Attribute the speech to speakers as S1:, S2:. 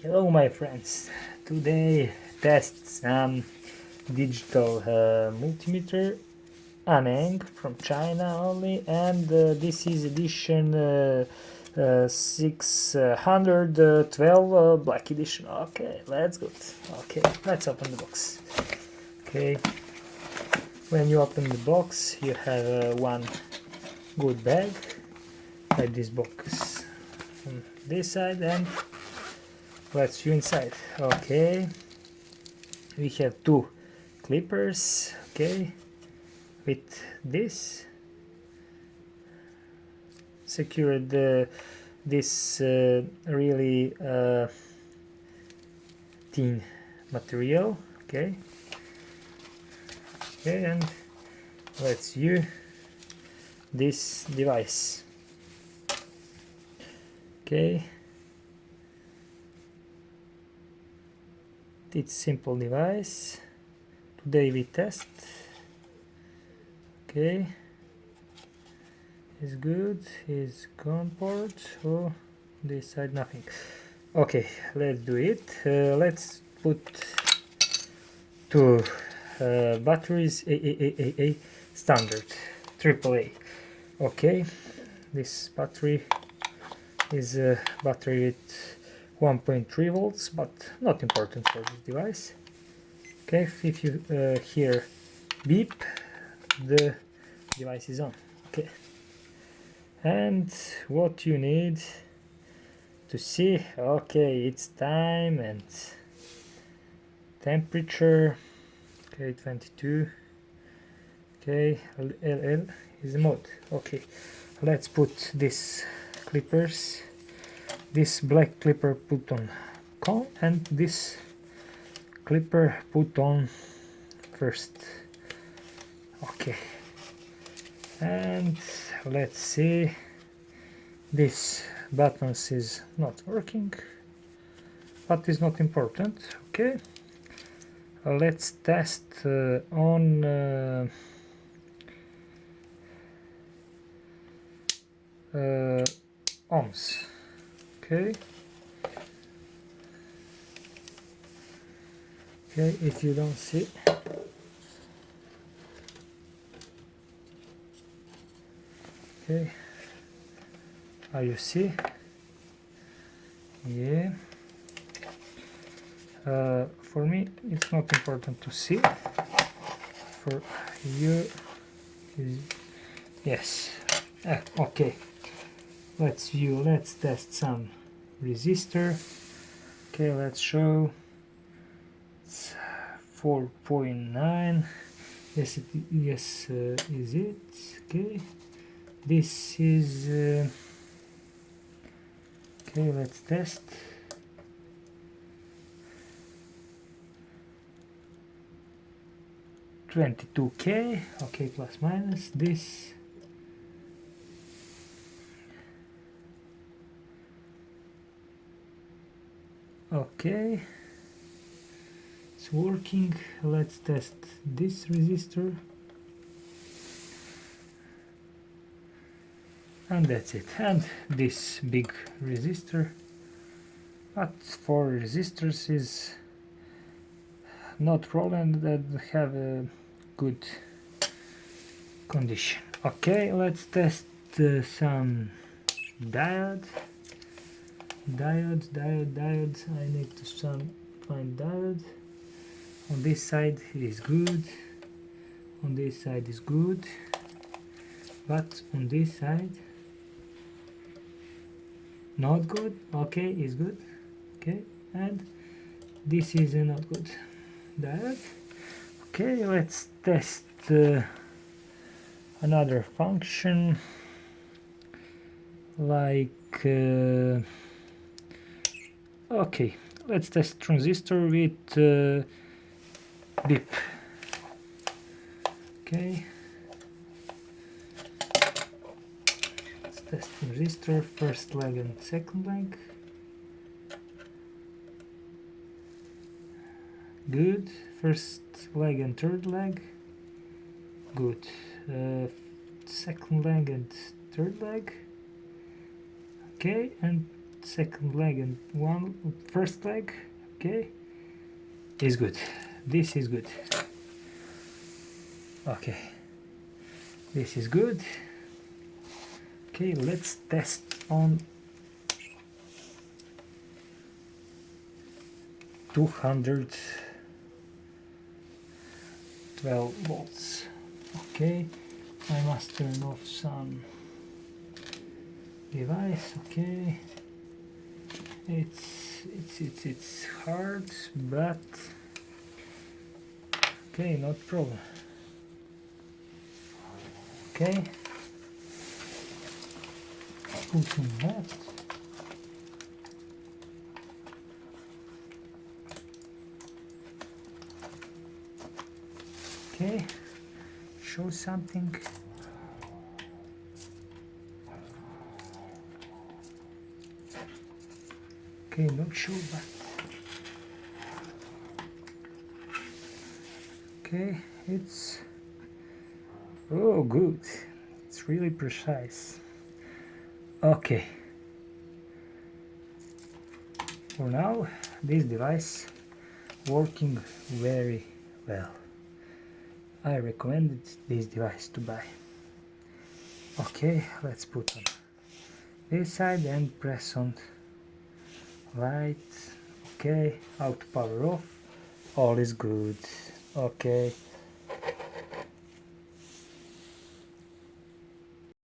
S1: Hello my friends, today test some digital multimeter Aneng from China only, and this is edition 612 black edition. Okay, let's go. Okay, let's open the box. Okay, when you open the box you have one good bag like this box on this side, and let's view inside. Okay, we have two clippers, okay, with this secured this really thin material. Okay, and let's view this device. Okay, it's simple device. Today we test. Okay, is good. Is COM port. Oh, this side nothing. Okay, let's do it. Let's put two batteries A standard AAA. Okay, this battery is a battery with 1.3 volts, but not important for this device. Okay, if you hear beep, the device is on. Okay, and what you need to see, okay, it's time and temperature. Okay, 22. Okay, LL is the mode. Okay, let's put this clippers, this black clipper put on COM, and this clipper put on first. Okay, and let's see, this buttons is not working, but is not important. Okay, let's test on ohms. Okay, if you don't see, okay, are you see? Yeah, for me it's not important to see, for you yes. Okay, let's view, let's test some resistor. Okay, let's show. It's 4.9. Yes, is it? Okay, this is okay, let's test. $22K. Okay, plus minus this. Okay, it's working. Let's test this resistor, and that's it. And this big resistor, but for resistors is not problem, that have a good condition. Okay, let's test some diodes. I need to find diode. On this side it is good, on this side is good, but on this side not good. Okay, is good. Okay, and this is not good diode. Okay, let's test another function, like okay, let's test transistor with beep. Okay, let's test transistor, first leg and second leg. Good. First leg and third leg. Good. Second leg and third leg. Okay, and second leg and one first leg, okay, is good. This is good. Okay, this is good. Okay, let's test on 212 volts. Okay, I must turn off some device. Okay, it's hard, but okay, not problem. Okay, putting that. Okay, show something. Okay, not sure, but okay, it's oh good. It's really precise. Okay. For now, this device working very well. I recommended this device to buy. Okay, let's put on this side and press on light. Okay, out power off. All is good. Okay.